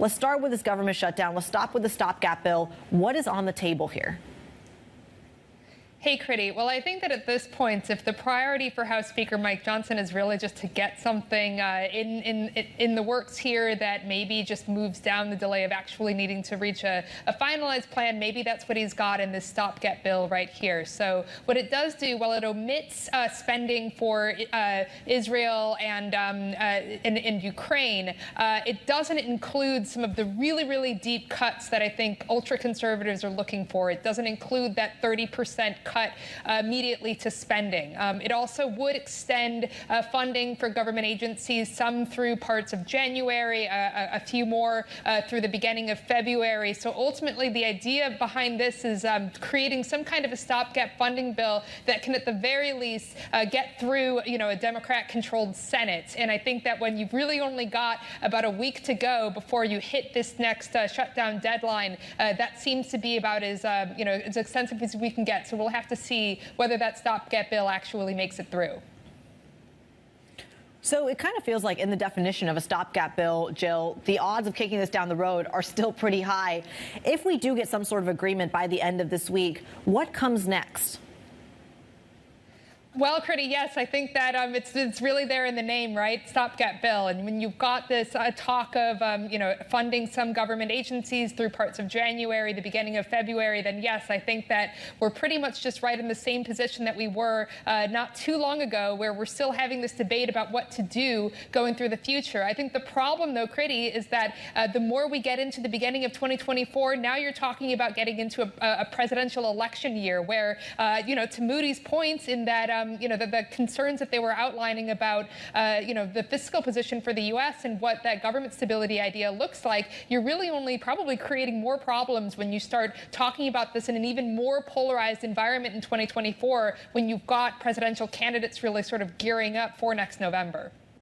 Let's start with this government shutdown. Let's stop with the stopgap bill. What is on the table here? Hey, Critty. Well, I think that at this point, if the priority for House Speaker Mike Johnson is really just to get something in the works here that maybe just moves down the delay of actually needing to reach a finalized plan, maybe that's what he's got in this stopgap bill right here. So what it does do, while it omits spending for Israel and Ukraine, it doesn't include some of the really, really deep cuts that I think ultra-conservatives are looking for. It doesn't include that 30% cut immediately to spending. It also would extend funding for government agencies, some through parts of January, a few more through the beginning of February. So ultimately, the idea behind this is creating some kind of a stopgap funding bill that can, at the very least, get through, a Democrat-controlled Senate. And I think that when you've really only got about a week to go before you hit this next shutdown deadline, that seems to be about as as extensive as we can get. So we'll have to see whether that stopgap bill actually makes it through. So it kind of feels like in the definition of a stopgap bill, Jill, the odds of kicking this down the road are still pretty high. If we do get some sort of agreement by the end of this week, what comes next? Well, Critty, yes, I think that it's really there in the name, right? Stopgap bill. And when you've got this talk of, funding some government agencies through parts of January, the beginning of February, then yes, I think that we're pretty much just right in the same position that we were not too long ago, where we're still having this debate about what to do going through the future. I think the problem, though, Critty, is that the more we get into the beginning of 2024, now you're talking about getting into a presidential election year where, to Moody's points in that, the concerns that they were outlining about, the fiscal position for the U.S. and what that government stability idea looks like, you're really only probably creating more problems when you start talking about this in an even more polarized environment in 2024 when you've got presidential candidates really sort of gearing up for next November.